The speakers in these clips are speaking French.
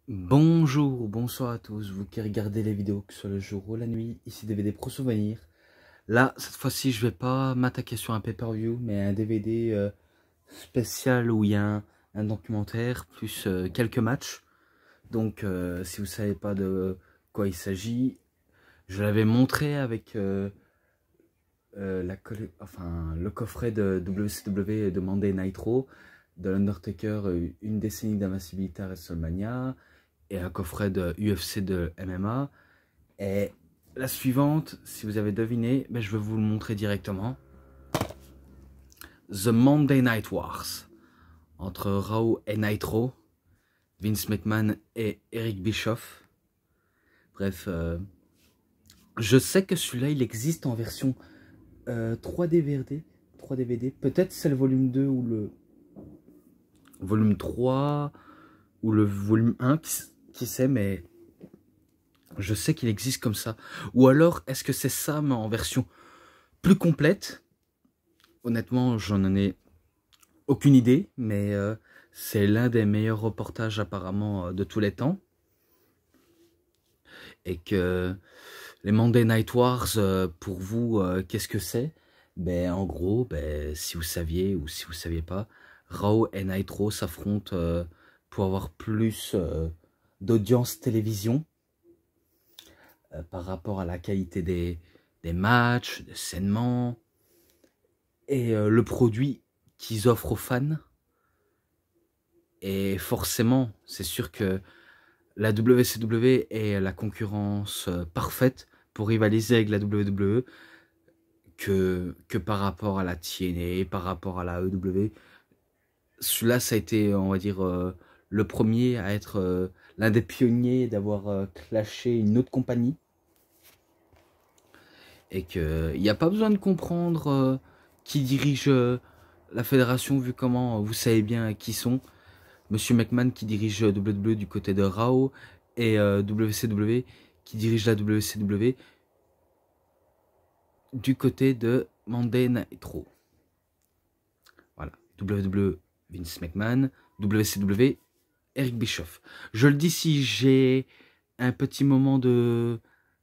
Bonjour, bonsoir à tous, vous qui regardez les vidéos, que ce soit le jour ou la nuit, ici DVD Pro Souvenir. Là, cette fois-ci, je vais pas m'attaquer sur un pay-per-view, mais un DVD spécial où il y a un documentaire, plus quelques matchs. Donc, si vous savez pas de quoi il s'agit, je l'avais montré avec le coffret de WCW de Monday Night Raw, de l'Undertaker, une décennie d'invincibilité à WrestleMania, et un coffret de UFC de MMA. Et la suivante, si vous avez deviné, ben je vais vous le montrer directement. The Monday Night Wars, entre Raw et Nitro, Vince McMahon et Eric Bischoff. Bref, je sais que celui-là, il existe en version 3 DVD. 3 DVD. Peut-être c'est le volume 2 ou le volume 3 ou le volume 1, qui sait, mais je sais qu'il existe comme ça. Ou alors, est-ce que c'est ça, mais en version plus complète? Honnêtement, j'en ai aucune idée, mais c'est l'un des meilleurs reportages apparemment de tous les temps. Et que les Monday Night Wars, pour vous, qu'est-ce que c'est? Ben, en gros, ben, si vous saviez ou si vous saviez pas, Raw et Nitro s'affrontent pour avoir plus d'audience télévision par rapport à la qualité des matchs, des saignements et le produit qu'ils offrent aux fans. Et forcément, c'est sûr que la WCW est la concurrence parfaite pour rivaliser avec la WWE que par rapport à la TNA, par rapport à la EW. Celui-là, ça a été, on va dire, le premier à être l'un des pionniers d'avoir clashé une autre compagnie. Et qu'il n'y a pas besoin de comprendre qui dirige la fédération, vu comment vous savez bien qui sont. Monsieur McMahon qui dirige WWE du côté de Raw et WCW qui dirige la WCW du côté de Monday Night Raw. Voilà, WWE Vince McMahon, WCW Eric Bischoff. Je le dis si j'ai un petit moment de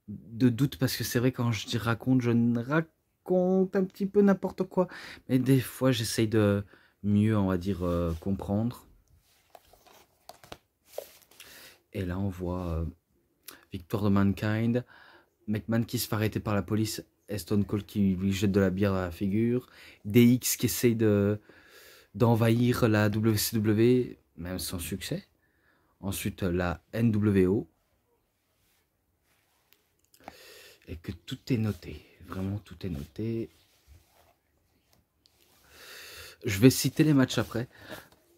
doute, parce que c'est vrai, quand je dis raconte, je raconte un petit peu n'importe quoi, mais des fois j'essaye de mieux, on va dire, comprendre. Et là on voit victoire de Mankind, McMahon qui se fait arrêter par la police, et Stone Cold qui lui jette de la bière à la figure, DX qui essaye d'envahir la WCW, même sans succès. Ensuite la NWO. Et que tout est noté, vraiment tout est noté. Je vais citer les matchs après.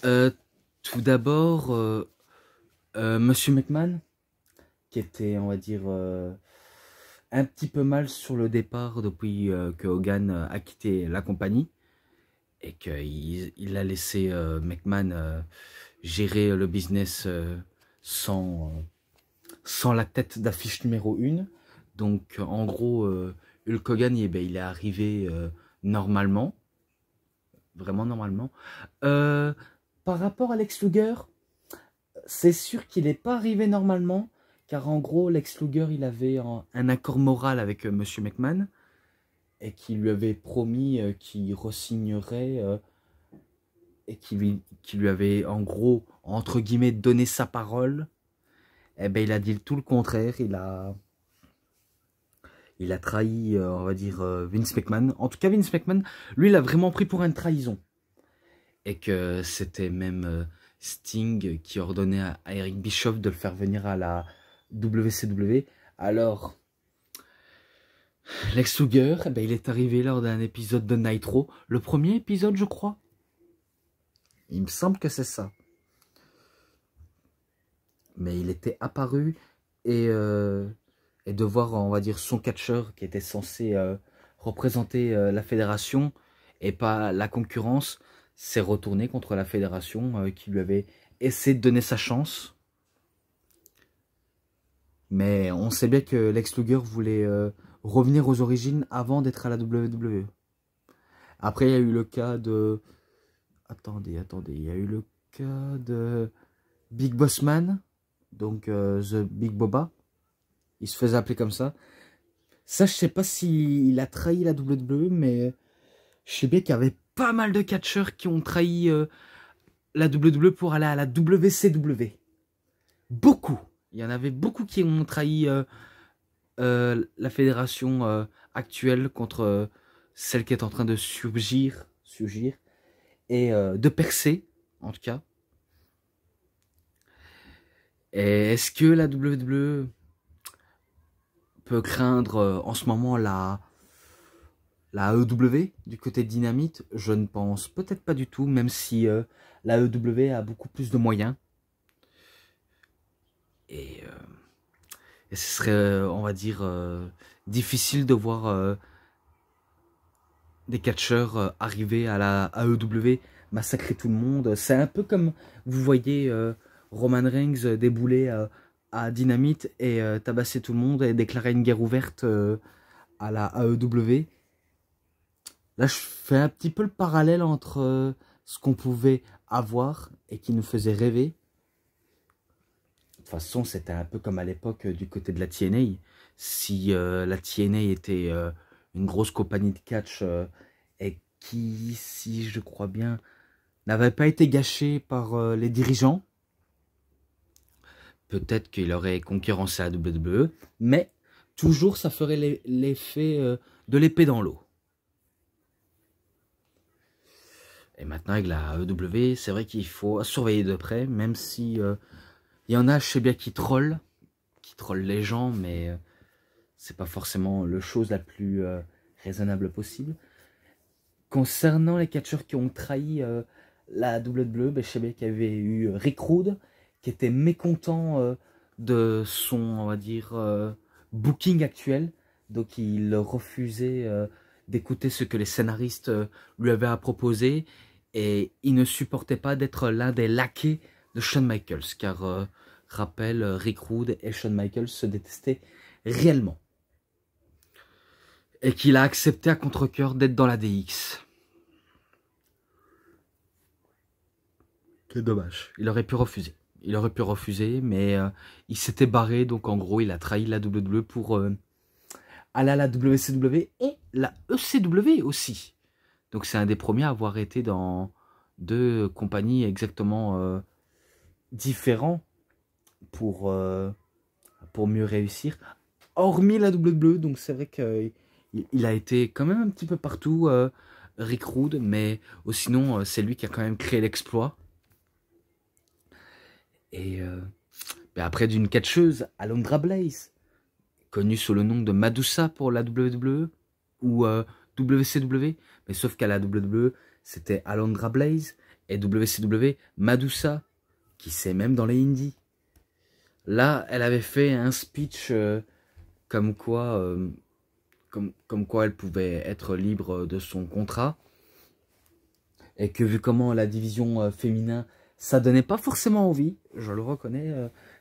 Tout d'abord, Monsieur McMahon, qui était, on va dire, un petit peu mal sur le départ depuis que Hogan a quitté la compagnie et qu'il a laissé McMahon gérer le business sans la tête d'affiche numéro 1. Donc en gros, Hulk Hogan, il est arrivé normalement, vraiment normalement. Par rapport à Lex Luger, c'est sûr qu'il n'est pas arrivé normalement, car en gros, Lex Luger, il avait un accord moral avec Monsieur McMahon, et qui lui avait promis qu'il re-signerait, et qui lui avait, en gros, entre guillemets, donné sa parole. Eh ben, il a dit tout le contraire. Il a trahi, on va dire, Vince McMahon. En tout cas, Vince McMahon, lui, il a vraiment pris pour une trahison. Et que c'était même Sting qui ordonnait à Eric Bischoff de le faire venir à la WCW. Alors, Lex Luger, eh ben, il est arrivé lors d'un épisode de Nitro. Le premier épisode, je crois. Il me semble que c'est ça. Mais il était apparu et de voir, on va dire, son catcheur qui était censé représenter la fédération et pas la concurrence, s'est retourné contre la fédération qui lui avait essayé de donner sa chance. Mais on sait bien que Lex Luger voulait revenir aux origines avant d'être à la WWE. Après, il y a eu le cas de... Attendez, il y a eu le cas de Big Boss Man, donc The Big Boba. Il se faisait appeler comme ça. Ça, je sais pas s'il a trahi la WWE, mais je sais bien qu'il y avait pas mal de catcheurs qui ont trahi la WWE pour aller à la WCW. Beaucoup. Il y en avait beaucoup qui ont trahi la fédération actuelle contre celle qui est en train de surgir et de percer, en tout cas. Et est-ce que la WWE peut craindre en ce moment la AEW du côté de Dynamite? Je ne pense peut-être pas du tout, même si la AEW a beaucoup plus de moyens. Et ce serait, on va dire, difficile de voir des catcheurs arriver à la AEW, massacrer tout le monde. C'est un peu comme, vous voyez, Roman Reigns débouler à Dynamite et tabasser tout le monde et déclarer une guerre ouverte à la AEW. Là, je fais un petit peu le parallèle entre ce qu'on pouvait avoir et qui nous faisait rêver. De toute façon, c'était un peu comme à l'époque du côté de la TNA. Si la TNA était une grosse compagnie de catch et qui, si je crois bien, n'avait pas été gâchée par les dirigeants, peut-être qu'il aurait concurrencé la WWE, mais toujours ça ferait l'effet de l'épée dans l'eau. Et maintenant avec la AEW, c'est vrai qu'il faut surveiller de près, même si il y en a, je sais bien, qui trollent les gens, mais c'est pas forcément la chose la plus raisonnable possible. Concernant les catcheurs qui ont trahi la WWE, ben, je sais bien qu'il y avait eu Rick Rude, qui était mécontent de son, on va dire, booking actuel. Donc il refusait d'écouter ce que les scénaristes lui avaient à proposer. Et il ne supportait pas d'être l'un des laquais de Shawn Michaels. Car, rappel, Rick Rude et Shawn Michaels se détestaient réellement. Et qu'il a accepté à contre-cœur d'être dans la DX. C'est dommage. Il aurait pu refuser. Il aurait pu refuser, mais il s'était barré. Donc en gros, il a trahi la WWE pour aller à la WCW et la ECW aussi. Donc c'est un des premiers à avoir été dans deux compagnies exactement différentes pour mieux réussir. Hormis la WWE, donc c'est vrai qu'il a été quand même un petit peu partout, Rick Rude, mais sinon c'est lui qui a quand même créé l'exploit. Et ben après d'une catcheuse, Alundra Blaze, connue sous le nom de Madusa pour la WWE ou WCW, mais sauf qu'à la WWE, c'était Alundra Blaze et WCW, Madusa, qui sait même dans les indies. Là, elle avait fait un speech comme quoi elle pouvait être libre de son contrat et que vu comment la division féminin, ça donnait pas forcément envie, je le reconnais,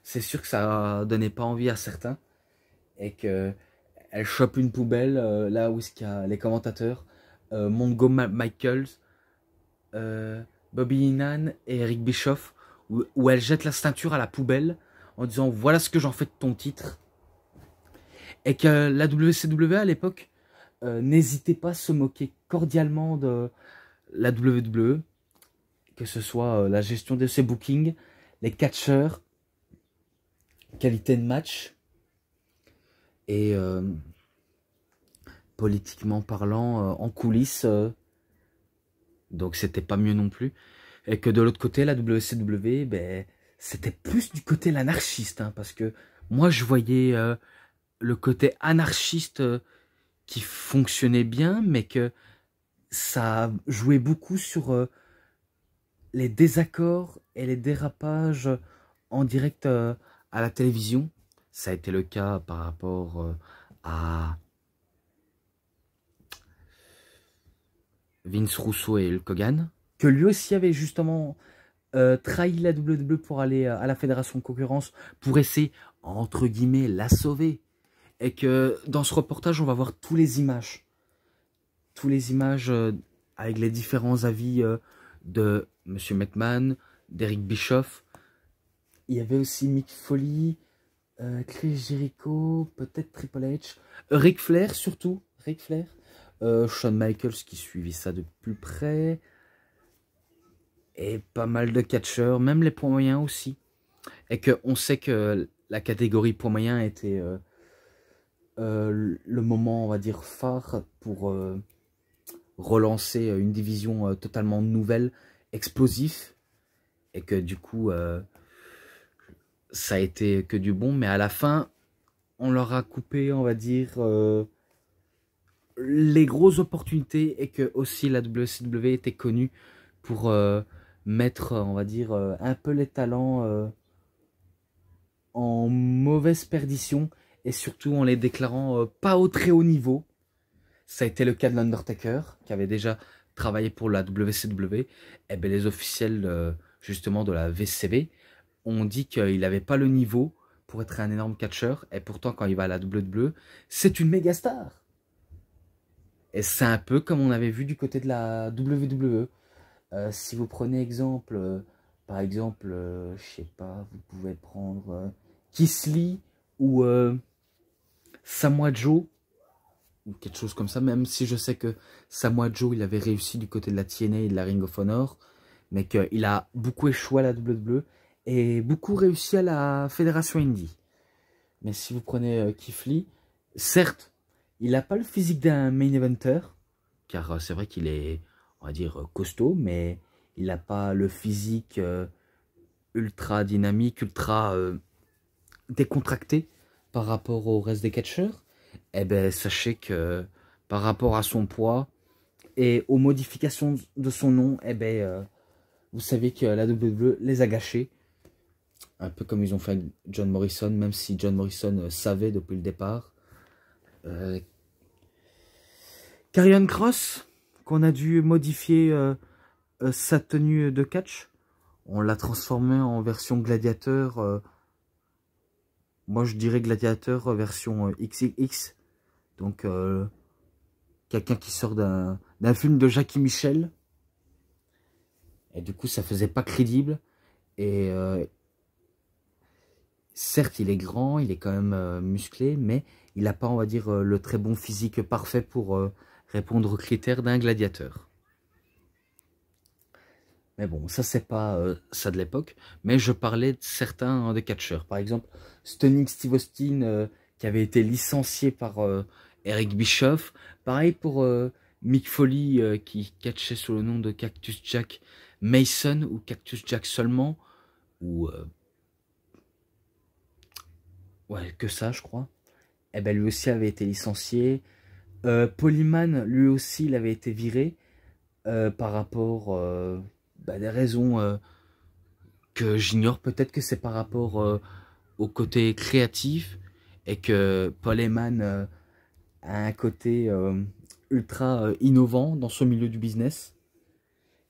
c'est sûr que ça donnait pas envie à certains et que elle chope une poubelle là où il y a les commentateurs, Mongo Michaels, Bobby Heenan et Eric Bischoff, où elle jette la ceinture à la poubelle en disant voilà ce que j'en fais de ton titre. Et que la WCW à l'époque n'hésitait pas à se moquer cordialement de la WWE, que ce soit la gestion de ses bookings, les catcheurs, qualité de match, et politiquement parlant, en coulisses, donc c'était pas mieux non plus. Et que de l'autre côté, la WCW, ben, c'était plus du côté l'anarchiste, hein, parce que moi je voyais le côté anarchiste qui fonctionnait bien, mais que ça jouait beaucoup sur les désaccords et les dérapages en direct à la télévision. Ça a été le cas par rapport à Vince Russo et Hulk Hogan, que lui aussi avait justement trahi la WWE pour aller à la Fédération de Concurrence pour essayer, entre guillemets, la sauver. Et que dans ce reportage, on va voir tous les images. Tous les images avec les différents avis de M. McMahon, d'Eric Bischoff. il y avait aussi Mick Foley, Chris Jericho, peut-être Triple H, Ric Flair surtout, Ric Flair, Shawn Michaels qui suivit ça de plus près, et pas mal de catcheurs, même les poids moyens aussi. Et qu'on sait que la catégorie poids moyens était le moment, on va dire, phare pour relancer une division totalement nouvelle, explosif, et que du coup, ça a été que du bon, mais à la fin, on leur a coupé, on va dire, les grosses opportunités, et que aussi la WCW était connue pour mettre, on va dire, un peu les talents en mauvaise perdition, et surtout en les déclarant pas au très haut niveau. Ça a été le cas de l'Undertaker, qui avait déjà travaillé pour la WCW. Et bien les officiels justement de la VCW ont dit qu'il n'avait pas le niveau pour être un énorme catcheur. Et pourtant, quand il va à la WWE, c'est une méga star. Et c'est un peu comme on avait vu du côté de la WWE. Si vous prenez exemple, par exemple, je sais pas, vous pouvez prendre Keith Lee ou Samoa Joe, ou quelque chose comme ça, même si je sais que Samoa Joe, il avait réussi du côté de la TNA et de la Ring of Honor, mais qu'il a beaucoup échoué à la WWE et beaucoup réussi à la Fédération Indie. Mais si vous prenez Keith Lee, certes, il n'a pas le physique d'un main eventer, car c'est vrai qu'il est, on va dire, costaud, mais il n'a pas le physique ultra dynamique, ultra décontracté par rapport au reste des catcheurs. Eh bien, sachez que par rapport à son poids et aux modifications de son nom, eh bien, vous savez que la WWE les a gâchés. Un peu comme ils ont fait avec John Morrison, même si John Morrison savait depuis le départ. Karrion Kross, qu'on a dû modifier sa tenue de catch. On l'a transformé en version gladiateur. Moi, je dirais gladiateur version XXX. Donc, quelqu'un qui sort d'un film de Jackie Michel. Et du coup, ça faisait pas crédible. Et certes, il est grand, il est quand même musclé, mais il n'a pas, on va dire, le très bon physique parfait pour répondre aux critères d'un gladiateur. Mais bon, ça, c'est pas ça de l'époque. Mais je parlais de certains des catcheurs. Par exemple, Stunning Steve Austin, qui avait été licencié par Eric Bischoff. Pareil pour Mick Foley, qui catchait sous le nom de Cactus Jack Mason, ou Cactus Jack seulement. Ou ouais, que ça, je crois. Eh ben, lui aussi avait été licencié. Polyman, lui aussi, il avait été viré par rapport à des raisons que j'ignore. Peut-être que c'est par rapport au côté créatif, et que Paul Heyman a un côté ultra innovant dans ce milieu du business,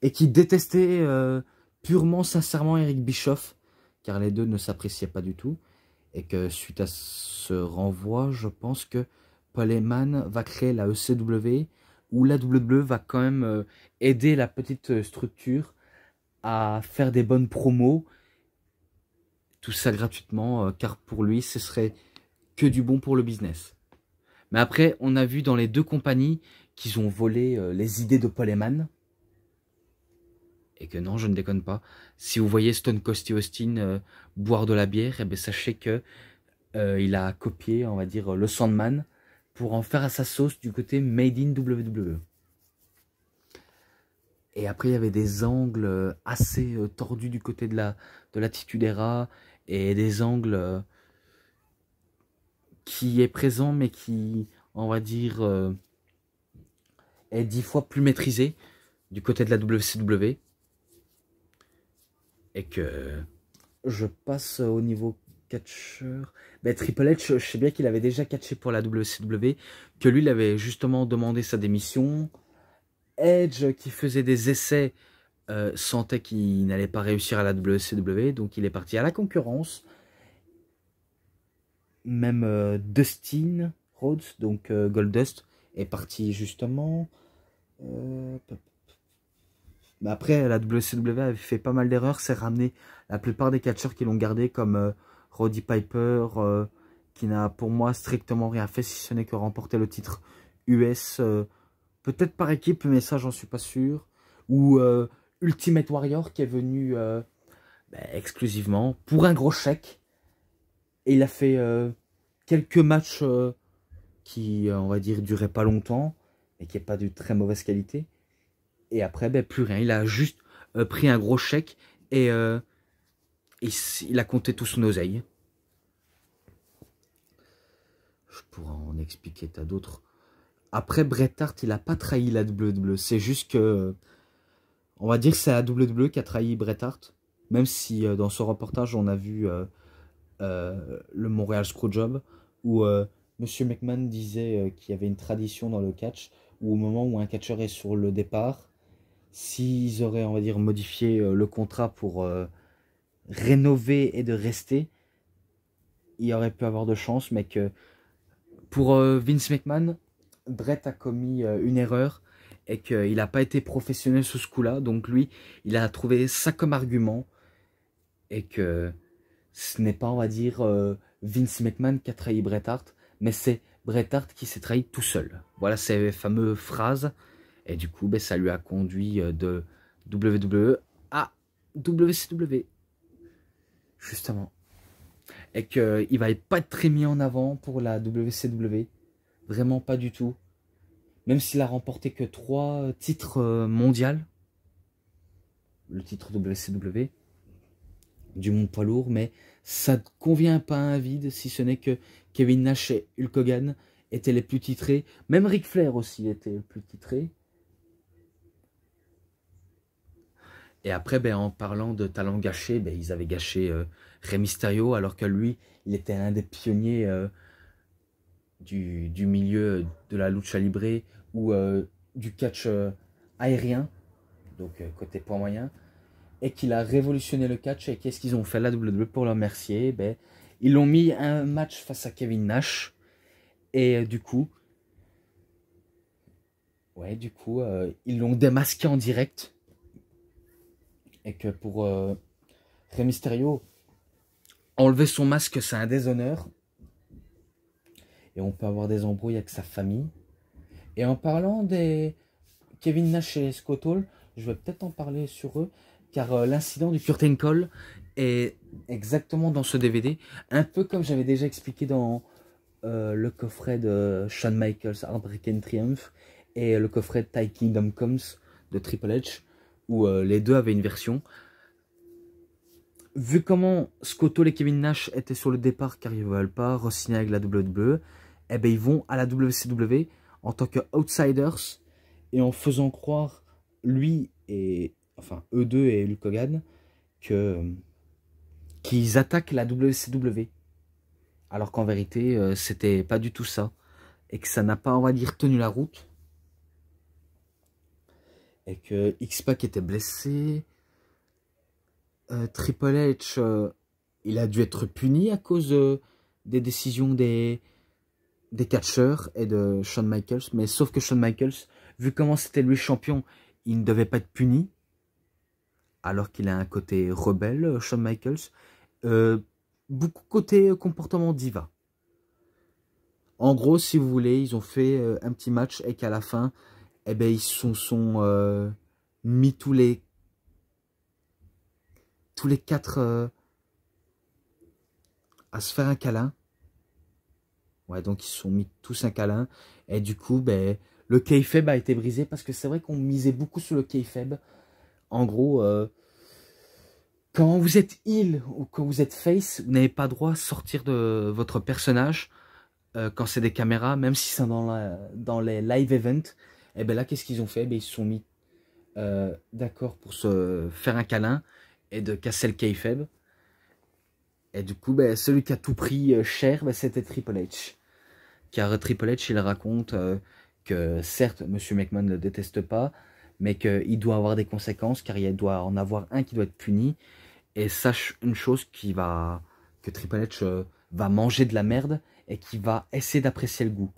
et qui détestait purement, sincèrement Eric Bischoff, car les deux ne s'appréciaient pas du tout. Et que suite à ce renvoi, je pense que Paul Heyman va créer la ECW, où la WWE va quand même aider la petite structure à faire des bonnes promos, tout ça gratuitement, car pour lui, ce serait que du bon pour le business. Mais après, on a vu dans les deux compagnies qu'ils ont volé les idées de Paul Heyman. Et que non, je ne déconne pas. Si vous voyez Stone Cold Steve Austin boire de la bière, eh bien, sachez que il a copié, on va dire, le Sandman pour en faire à sa sauce du côté Made in WWE. Et après, il y avait des angles assez tordus du côté de l'Attitude Era, et des angles qui est présent, mais qui, on va dire, est 10 fois plus maîtrisé du côté de la WCW. Et que je passe au niveau catcheur. Ben, Triple H, je sais bien qu'il avait déjà catché pour la WCW, que lui, il avait justement demandé sa démission. Edge, qui faisait des essais, sentait qu'il n'allait pas réussir à la WCW, donc il est parti à la concurrence. Même Dustin Rhodes, donc Goldust, est parti justement. Mais après, la WCW avait fait pas mal d'erreurs. C'est ramené la plupart des catcheurs qui l'ont gardé, comme Roddy Piper, qui n'a pour moi strictement rien fait, si ce n'est que remporter le titre US, peut-être par équipe, mais ça, j'en suis pas sûr. Ou Ultimate Warrior, qui est venu exclusivement pour un gros chèque. Et il a fait quelques matchs qui, on va dire, duraient pas longtemps, et qui n'est pas de très mauvaise qualité. Et après, plus rien. Il a juste pris un gros chèque et il a compté tout son oseille. Je pourrais en expliquer tas d'autres. Après, Bret Hart, il n'a pas trahi la WWE. C'est juste que, on va dire que c'est la WWE qui a trahi Bret Hart. Même si dans ce reportage, on a vu le Montreal Screwjob, où Monsieur McMahon disait qu'il y avait une tradition dans le catch, où au moment où un catcheur est sur le départ, s'ils auraient, on va dire, modifié le contrat pour rénover et de rester, il y aurait pu avoir de chance, mais que pour Vince McMahon, Bret a commis une erreur et qu'il n'a pas été professionnel sur ce coup-là. Donc lui, il a trouvé ça comme argument et que ce n'est pas, on va dire, Vince McMahon qui a trahi Bret Hart, mais c'est Bret Hart qui s'est trahi tout seul. Voilà ces fameuses phrases. Et du coup, ça lui a conduit de WWE à WCW. Justement. Et qu'il va pas être très mis en avant pour la WCW. Vraiment pas du tout. Même s'il a remporté que 3 titres mondiaux. Le titre WCW. Du monde poids lourd. Mais ça ne convient pas à un vide. Si ce n'est que Kevin Nash et Hulk Hogan étaient les plus titrés. Même Ric Flair aussi était le plus titré. Et après, en parlant de talent gâché, ils avaient gâché Rey Mysterio, alors que lui, il était un des pionniers du milieu de la lucha libre ou du catch aérien, donc côté poids moyen, et qu'il a révolutionné le catch. Et qu'est-ce qu'ils ont fait, la WWE, pour le remercier? Ils l'ont mis un match face à Kevin Nash, et du coup, ils l'ont démasqué en direct. Et que pour Rey Mysterio, enlever son masque, c'est un déshonneur. Et on peut avoir des embrouilles avec sa famille. Et en parlant des Kevin Nash et Scott Hall, je vais peut-être en parler sur eux, car l'incident du Curtain Call est exactement dans ce DVD, un peu comme j'avais déjà expliqué dans le coffret de Shawn Michaels, Heartbreak and Triumph, et le coffret de Ty Kingdom Comes de Triple H, où les deux avaient une version. Vu comment Scott Hall et Kevin Nash étaient sur le départ car ils ne veulent pas re-signer avec la WWE, ils vont à la WCW en tant que outsiders et en faisant croire eux deux et Hulk Hogan qu'ils attaquent la WCW. Alors qu'en vérité, c'était pas du tout ça. Et que ça n'a pas, on va dire, tenu la route. Et que X-Pac était blessé. Triple H, il a dû être puni à cause des décisions des catcheurs et de Shawn Michaels. Mais sauf que Shawn Michaels, vu comment c'était lui champion, il ne devait pas être puni. Alors qu'il a un côté rebelle, Shawn Michaels. Beaucoup côté comportement diva. En gros, si vous voulez, ils ont fait un petit match et qu'à la fin, ils se sont mis tous les 4 à se faire un câlin. Ouais, donc ils se sont mis tous un câlin. Et du coup, le kayfabe a été brisé parce que c'est vrai qu'on misait beaucoup sur le kayfabe. En gros, quand vous êtes heel ou quand vous êtes face, vous n'avez pas droit à sortir de votre personnage quand c'est des caméras, même si c'est dans les live events. Et là, qu'est-ce qu'ils ont fait? Ils se sont mis d'accord pour se faire un câlin et de casser le kayfabe. Et du coup, celui qui a tout pris cher, c'était Triple H. Car Triple H, il raconte que certes, Monsieur McMahon ne le déteste pas, mais qu'il doit avoir des conséquences, car il doit en avoir un qui doit être puni. Et sache une chose que Triple H va manger de la merde et qui va essayer d'apprécier le goût.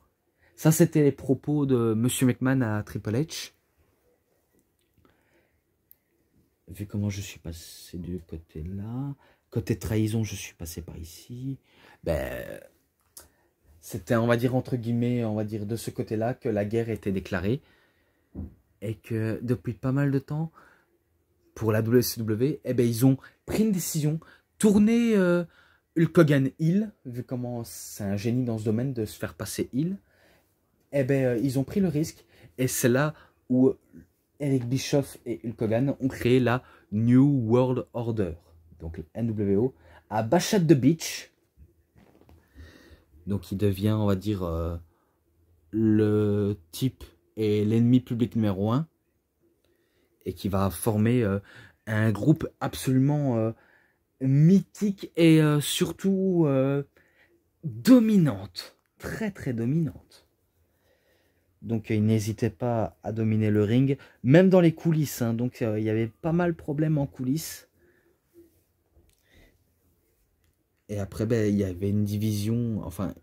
Ça, c'était les propos de Monsieur McMahon à Triple H. vu comment je suis passé du côté là, côté trahison, je suis passé par ici. Ben, c'était, on va dire, entre guillemets, on va dire, de ce côté-là que la guerre était déclarée. Et que depuis pas mal de temps, pour la WCW, eh ben, ils ont pris une décision, tourner Hulk Hogan heel, vu comment c'est un génie dans ce domaine de se faire passer heel. Eh ben, ils ont pris le risque, et c'est là où Eric Bischoff et Hulk Hogan ont créé la New World Order, donc le NWO, à Bashad the Beach. Donc il devient, on va dire, le type et l'ennemi public numéro 1, et qui va former un groupe absolument mythique et surtout dominante, très très dominante. Donc il n'hésitait pas à dominer le ring, même dans les coulisses, hein. Donc il y avait pas mal de problèmes en coulisses. Et après, ben, il y avait une division, enfin,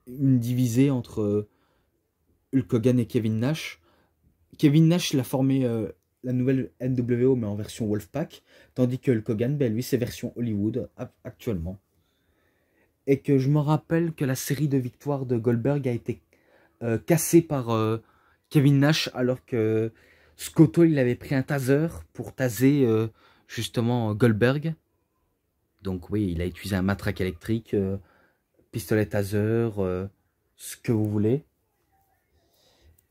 une divisée entre Hulk Hogan et Kevin Nash. Kevin Nash l'a formé la nouvelle NWO, mais en version Wolfpack, tandis que Hulk Hogan, ben, lui, c'est version Hollywood actuellement. Et que je me rappelle que la série de victoires de Goldberg a été cassée par Kevin Nash, alors que Scotto, il avait pris un taser pour taser justement Goldberg. Donc oui, il a utilisé un matraque électrique, pistolet taser, ce que vous voulez.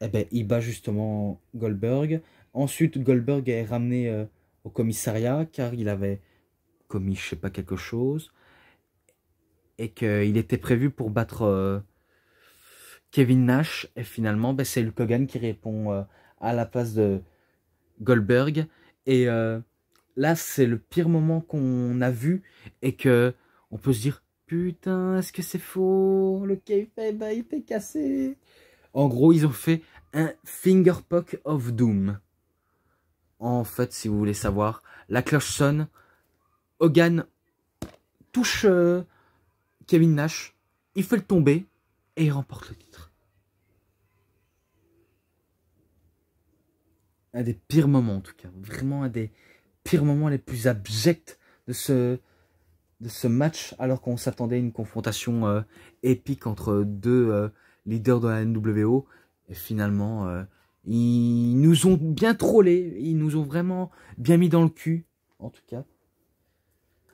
Eh ben, il bat justement Goldberg. Ensuite, Goldberg est ramené au commissariat car il avait commis, je sais pas, quelque chose. Et qu'il était prévu pour battre Kevin Nash. Et finalement, ben, c'est Hulk Hogan qui répond à la place de Goldberg. Et là, c'est le pire moment qu'on a vu. Et que on peut se dire, putain, est-ce que c'est faux? Le kayfabe a été cassé. En gros, ils ont fait un Finger Poke of Doom. En fait, si vous voulez savoir, la cloche sonne. Hogan touche Kevin Nash. Il fait le tomber. Et il remporte le titre. Un des pires moments, en tout cas. Vraiment un des pires moments les plus abjects de ce match. Alors qu'on s'attendait à une confrontation épique entre deux leaders de la NWO. Et finalement, ils nous ont bien trollés. Ils nous ont vraiment bien mis dans le cul, en tout cas.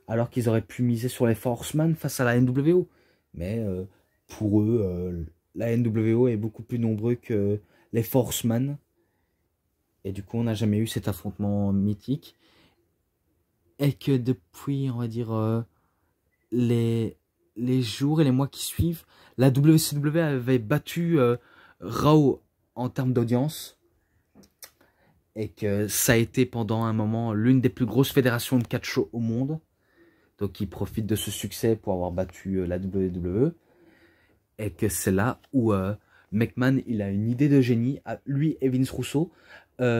Alors qu'ils auraient pu miser sur les Horsemen face à la NWO. Mais pour eux, la NWO est beaucoup plus nombreux que les Horsemen. Et du coup, on n'a jamais eu cet affrontement mythique. Et que depuis, on va dire, les jours et les mois qui suivent, la WCW avait battu Raw en termes d'audience. Et que ça a été pendant un moment l'une des plus grosses fédérations de catch au monde. Donc ils profitent de ce succès pour avoir battu la WWE. Et que c'est là où McMahon, il a une idée de génie, lui et Vince Russo,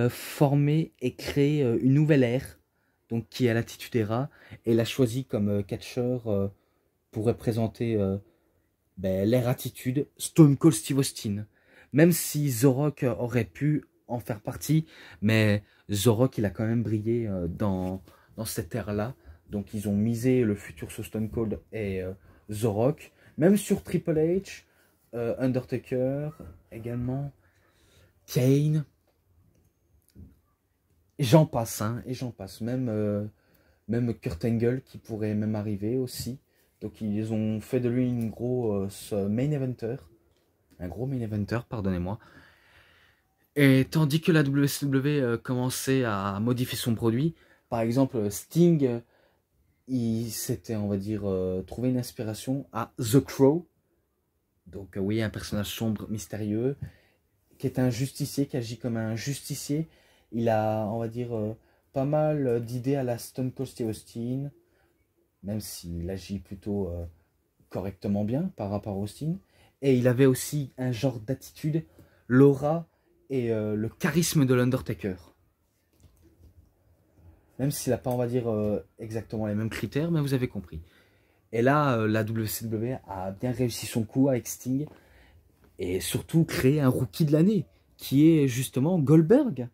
former et créer une nouvelle ère, donc qui est l'Attitude Era, et l'a choisi comme catcheur pour représenter ben, l'ère Attitude, Stone Cold Steve Austin. Même si The Rock aurait pu en faire partie, mais The Rock, il a quand même brillé dans cette ère-là. Donc ils ont misé le futur sur Stone Cold et The Rock, même sur Triple H, Undertaker également, Kane, et j'en passe, hein, et j'en passe. Même Kurt Angle qui pourrait même arriver aussi. Donc ils ont fait de lui un gros main eventer, pardonnez-moi. Et tandis que la WCW commençait à modifier son produit, par exemple Sting, il s'était, on va dire, trouvé une inspiration à The Crow. Donc oui, un personnage sombre, mystérieux, qui est un justicier, qui agit comme un justicier. Il a, on va dire, pas mal d'idées à la Stone Cold Steve Austin, même s'il agit plutôt correctement bien par rapport à Austin. Et il avait aussi un genre d'attitude, l'aura et le charisme de l'Undertaker. Même s'il n'a pas, on va dire, exactement les mêmes critères, mais vous avez compris. Et là, la WCW a bien réussi son coup avec Sting. Et surtout créé un rookie de l'année, qui est justement Goldberg.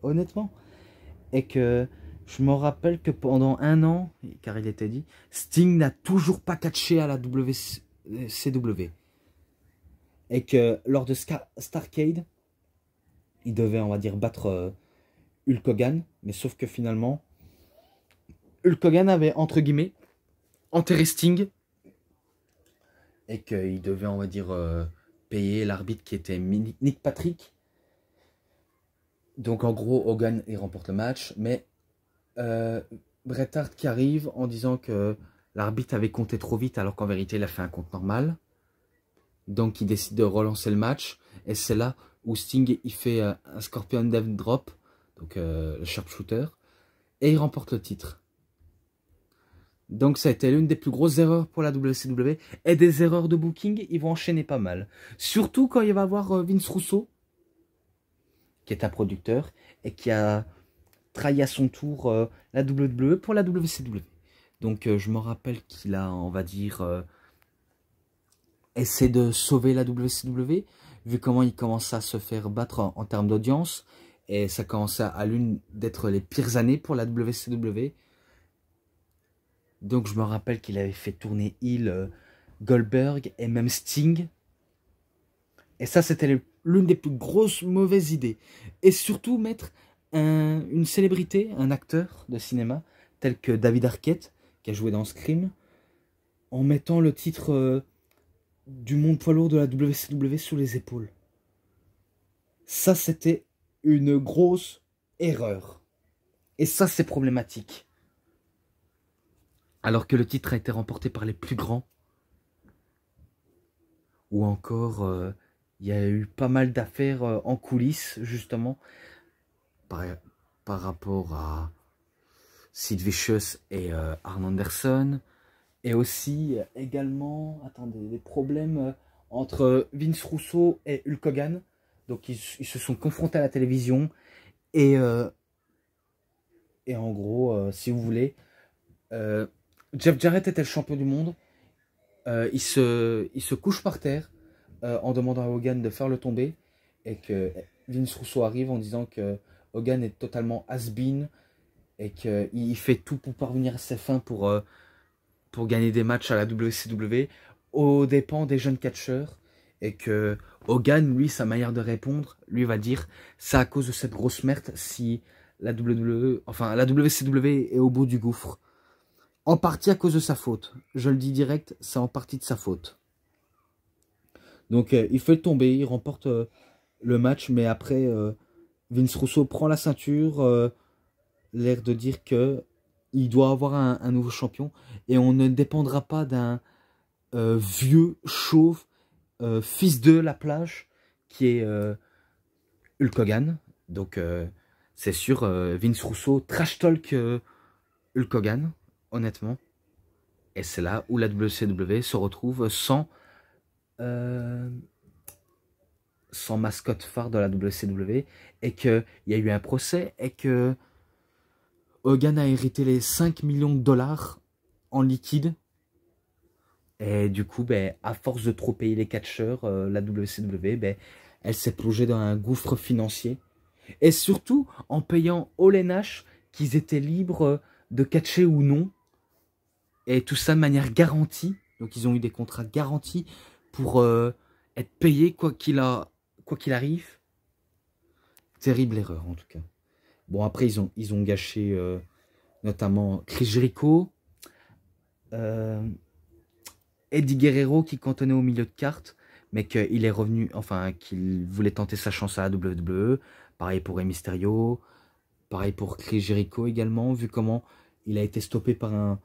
Honnêtement. Et que je me rappelle que pendant un an, car il était dit, Sting n'a toujours pas catché à la WCW. Et que lors de Starrcade, il devait, on va dire, battre Hulk Hogan. Mais sauf que finalement, Hulk Hogan avait, entre guillemets, enterré Sting. Et qu'il devait, on va dire, payer l'arbitre qui était Nick Patrick. Donc en gros, Hogan, il remporte le match. Mais Bret Hart qui arrive en disant que l'arbitre avait compté trop vite alors qu'en vérité, il a fait un compte normal. Donc il décide de relancer le match. Et c'est là où Sting il fait un Scorpion Death Drop, donc le sharpshooter, et il remporte le titre. Donc ça a été l'une des plus grosses erreurs pour la WCW, et des erreurs de booking, ils vont enchaîner pas mal. Surtout quand il va avoir Vince Russo, qui est un producteur, et qui a trahi à son tour la WWE pour la WCW. Donc je me rappelle qu'il a, on va dire, essayé de sauver la WCW, vu comment il commençait à se faire battre en termes d'audience, et ça commençait à l'une d'être les pires années pour la WCW. Donc je me rappelle qu'il avait fait tourner Hill, Goldberg et même Sting. Et ça, c'était l'une des plus grosses mauvaises idées. Et surtout mettre une célébrité, un acteur de cinéma, tel que David Arquette, qui a joué dans Scream, en mettant le titre du monde poids lourd de la WCW sous les épaules. Ça, c'était une grosse erreur. Et ça, c'est problématique. Alors que le titre a été remporté par les plus grands. Ou encore, il y a eu pas mal d'affaires en coulisses, justement, par rapport à Sid Vicious et Arn Anderson. Et aussi, également, attendez, des problèmes entre Vince Russo et Hulk Hogan. Donc, ils se sont confrontés à la télévision. Et en gros, si vous voulez, Jeff Jarrett était le champion du monde. Il se couche par terre en demandant à Hogan de faire le tomber. Et que Vince Russo arrive en disant que Hogan est totalement has-been. Et qu'il fait tout pour parvenir à ses fins pour gagner des matchs à la WCW aux dépens des jeunes catcheurs. Et que Hogan, lui, sa manière de répondre, lui va dire c'est à cause de cette grosse merde si la WCW est au bout du gouffre. En partie à cause de sa faute. Je le dis direct, c'est en partie de sa faute. Donc il fait le tomber, il remporte le match, mais après Vince Russo prend la ceinture, l'air de dire que il doit avoir un nouveau champion et on ne dépendra pas d'un vieux chauve fils de la plage qui est Hulk Hogan. Donc c'est sûr, Vince Russo trash talk Hulk Hogan, honnêtement. Et c'est là où la WCW se retrouve sans mascotte phare de la WCW et qu'il y a eu un procès et que Hogan a hérité les 5 millions de dollars en liquide. Et du coup, ben, à force de trop payer les catcheurs, la WCW, ben, elle s'est plongée dans un gouffre financier. Et surtout, en payant Hall & Nash, qu'ils étaient libres de catcher ou non. Et tout ça de manière garantie. Donc, ils ont eu des contrats garantis pour être payés quoi qu'il arrive. Terrible erreur, en tout cas. Bon, après, ils ont gâché notamment Chris Jericho, Eddie Guerrero qui cantonnait au milieu de carte, mais qu'il est revenu, enfin, qu'il voulait tenter sa chance à la WWE. Pareil pour Rey Mysterio, pareil pour Chris Jericho également, vu comment il a été stoppé par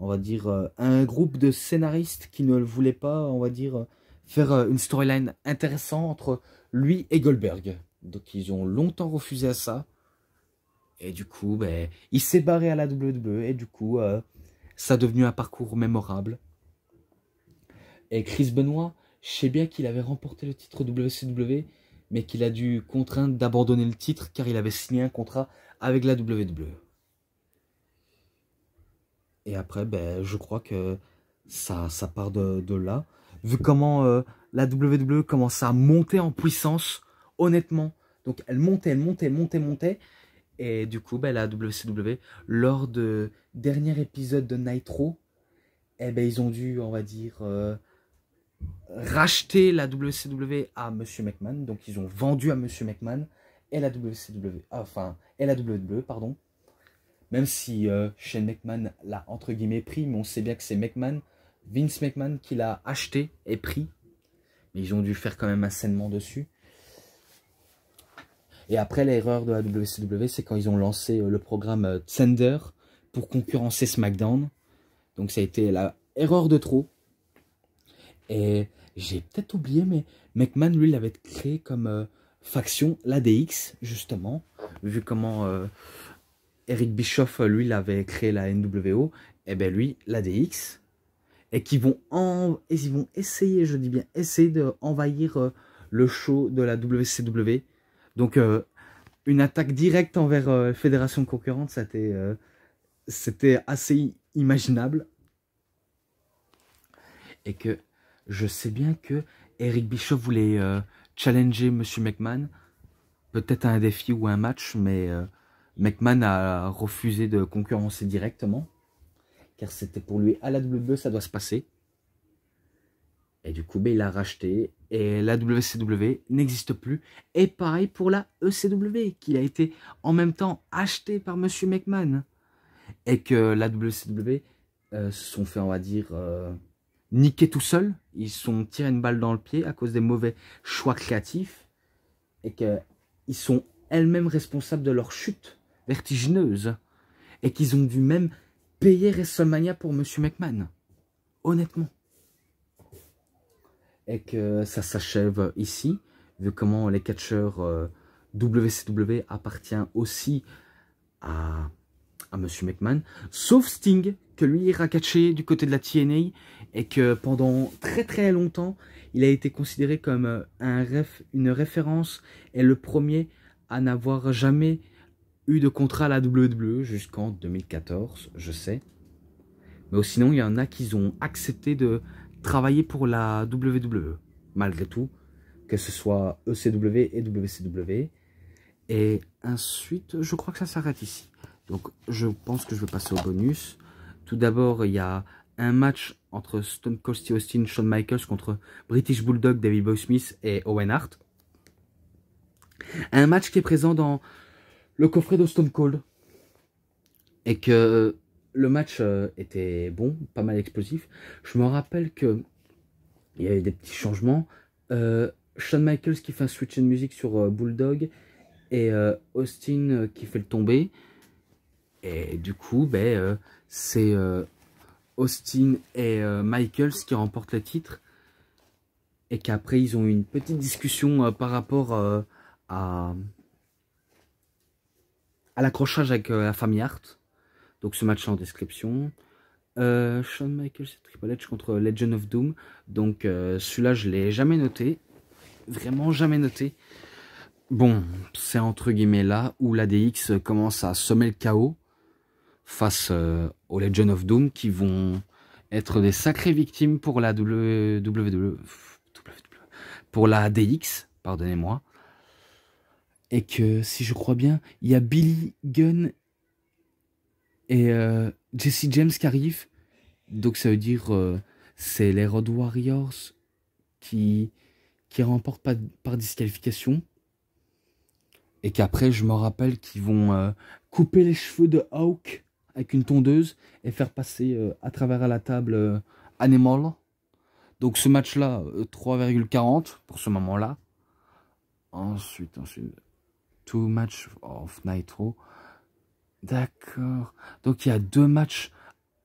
on va dire, un groupe de scénaristes qui ne voulaient pas, on va dire, faire une storyline intéressante entre lui et Goldberg. Donc ils ont longtemps refusé à ça. Et du coup, ben, il s'est barré à la WWE et du coup, ça a devenu un parcours mémorable. Et Chris Benoit, je sais bien qu'il avait remporté le titre WCW, mais qu'il a dû contraindre d'abandonner le titre car il avait signé un contrat avec la WWE. Et après, ben, je crois que ça part de là. Vu comment la WWE commence à monter en puissance, honnêtement. Donc elle montait. Et du coup, la WCW, lors de dernier épisode de Nitro, ils ont dû, on va dire, racheter la WCW à Monsieur McMahon. Donc, ils ont vendu à Monsieur McMahon et la WCW, et la WWE, pardon. Même si Shane McMahon l'a entre guillemets pris, mais on sait bien que c'est Vince McMahon qui l'a acheté et pris. Mais ils ont dû faire quand même un saignement dessus. Et après, l'erreur de la WCW, c'est quand ils ont lancé le programme Thunder pour concurrencer SmackDown. Donc ça a été la erreur de trop. Et j'ai peut-être oublié, mais McMahon, lui, l'avait créé comme faction, l'ADX, justement. Vu comment Eric Bischoff, lui, l'avait créé la NWO. Et bien lui, l'ADX. Et ils vont essayer, je dis bien, essayer d'envahir le show de la WCW. Donc, une attaque directe envers Fédération concurrente, c'était assez imaginable. Et que je sais bien que Eric Bischoff voulait challenger Monsieur McMahon, peut-être à un défi ou un match, mais McMahon a refusé de concurrencer directement, car c'était pour lui à la WWE, ça doit se passer. Et du coup, il a racheté. Et la WCW n'existe plus. Et pareil pour la ECW, qui a été en même temps achetée par Monsieur McMahon. Et que la WCW se sont fait, on va dire, niquer tout seul. Ils se sont tirés une balle dans le pied à cause des mauvais choix créatifs. Et qu'ils sont elles-mêmes responsables de leur chute vertigineuse. Et qu'ils ont dû même payer WrestleMania pour Monsieur McMahon. Honnêtement. Et que ça s'achève ici, vu comment les catcheurs WCW appartient aussi à Monsieur McMahon, sauf Sting, que lui ira catcher du côté de la TNA, et que pendant très très longtemps, il a été considéré comme une référence, et le premier à n'avoir jamais eu de contrat à la WWE jusqu'en 2014, je sais. Mais sinon, il y en a qui ont accepté de travailler pour la WWE, malgré tout, que ce soit ECW et WCW. Et ensuite, je crois que ça s'arrête ici. Donc, je pense que je vais passer au bonus. Tout d'abord, il y a un match entre Stone Cold Steve Austin, Shawn Michaels contre British Bulldog, Davey Boy Smith et Owen Hart. Un match qui est présent dans le coffret de Stone Cold. Et que le match était bon, pas mal explosif. Je me rappelle que il y avait des petits changements. Shawn Michaels qui fait un switch de musique sur Bulldog et Austin qui fait le tomber. Et du coup, c'est Austin et Michaels qui remportent le titre. Et qu'après, ils ont eu une petite discussion par rapport à l'accrochage avec la famille Hart. Donc ce match en description. Shawn Michaels et Triple H contre Legend of Doom. Donc celui-là, je ne l'ai jamais noté. Vraiment jamais noté. Bon, c'est entre guillemets là où l'ADX commence à semer le chaos face aux Legend of Doom qui vont être des sacrées victimes pour la pour la ADX, pardonnez-moi. Et que, si je crois bien, il y a Billy Gunn et Jesse James qui arrivent. Donc ça veut dire c'est les Road Warriors qui remportent par disqualification. Et qu'après, je me rappelle qu'ils vont couper les cheveux de Hawk avec une tondeuse et faire passer à travers la table Animal. Donc ce match-là, 3,40 pour ce moment-là. Ensuite, two match of Nitro. D'accord. Donc il y a 2 matchs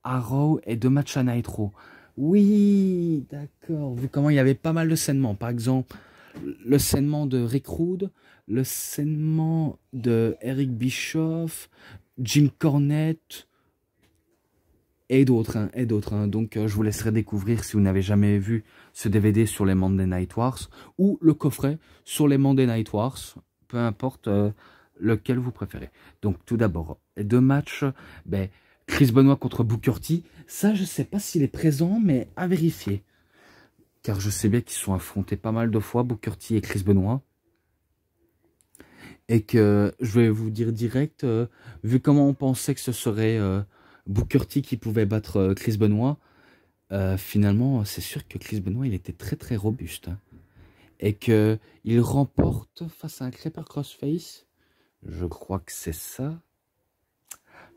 à Raw et 2 matchs à Nitro. Oui, d'accord. Vu comment il y avait pas mal de saignements. Par exemple, le saignement de Rick Rude, le saignement de Eric Bischoff, Jim Cornette et d'autres. Donc je vous laisserai découvrir si vous n'avez jamais vu ce DVD sur les Monday Night Wars ou le coffret sur les Monday Night Wars, peu importe lequel vous préférez. Donc tout d'abord, les 2 matchs, Chris Benoit contre Booker T. Ça, je sais pas s'il est présent, mais à vérifier. Car je sais bien qu'ils sont affrontés pas mal de fois, Booker T et Chris Benoit. Et que, je vais vous dire direct, vu comment on pensait que ce serait Booker T qui pouvait battre Chris Benoit, finalement, c'est sûr que Chris Benoit, il était très très robuste, hein. Et que il remporte face à un Creeper Crossface. Je crois que c'est ça.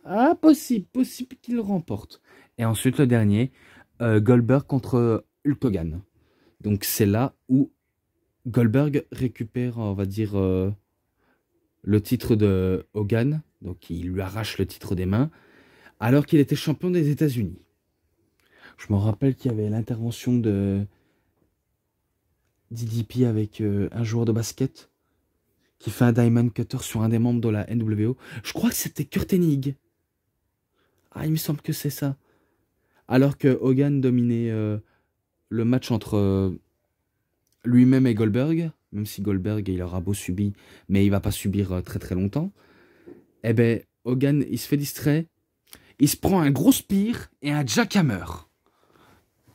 Ah, possible qu'il le remporte. Et ensuite, le dernier, Goldberg contre Hulk Hogan. Donc, c'est là où Goldberg récupère, on va dire, le titre de Hogan. Donc, il lui arrache le titre des mains, alors qu'il était champion des États-Unis. Je me rappelle qu'il y avait l'intervention de DDP avec un joueur de basket qui fait un Diamond Cutter sur un des membres de la NWO. Je crois que c'était Kurt Hennig. Ah, il me semble que c'est ça. Alors que Hogan dominait le match entre lui-même et Goldberg, même si Goldberg il aura beau subir, mais il va pas subir très très longtemps. Eh ben Hogan il se fait distrait, il se prend un gros spear et un jackhammer.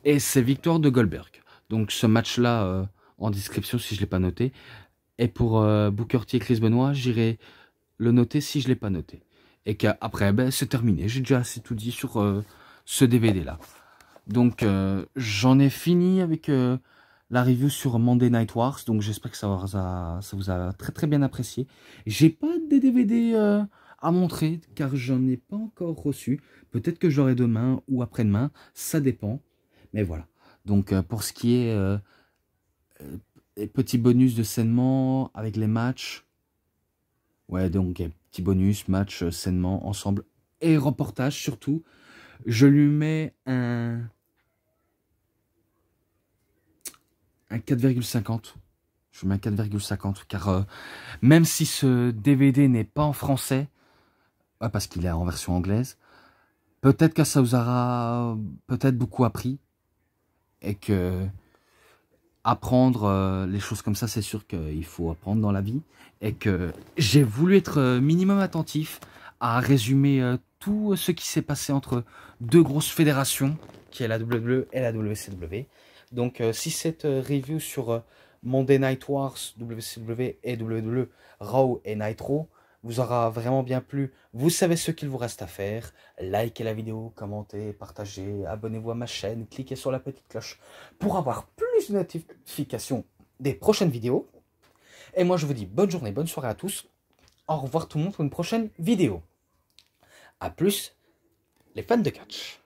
Et c'est victoire de Goldberg. Donc ce match-là, en description si je l'ai pas noté. Et pour Booker T et Chris Benoit, j'irai le noter si je l'ai pas noté. Et qu'après, ben, c'est terminé. J'ai déjà assez tout dit sur ce DVD-là. Donc j'en ai fini avec la review sur Monday Night Wars. Donc j'espère que ça vous a très très bien apprécié. J'ai pas de DVD à montrer car j'en ai pas encore reçu. Peut-être que j'aurai demain ou après-demain. Ça dépend. Mais voilà. Donc pour ce qui est petits bonus de sainement avec les matchs. Ouais, donc petit bonus, match, sainement, ensemble. Et reportage surtout. Je lui mets un 4,50. Je mets un 4,50 car même si ce DVD n'est pas en français, parce qu'il est en version anglaise, peut-être que ça vous aura peut-être beaucoup appris et que apprendre les choses comme ça, c'est sûr qu'il faut apprendre dans la vie et que j'ai voulu être minimum attentif à résumer tout ce qui s'est passé entre deux grosses fédérations qui est la WWE et la WCW. Donc si cette review sur Monday Night Wars, WCW et WWE, Raw et Nitro vous aura vraiment bien plu, vous savez ce qu'il vous reste à faire. Likez la vidéo, commentez, partagez, abonnez-vous à ma chaîne, cliquez sur la petite cloche pour avoir plus de notifications des prochaines vidéos. Et moi je vous dis bonne journée, bonne soirée à tous. Au revoir tout le monde pour une prochaine vidéo. A plus les fans de catch.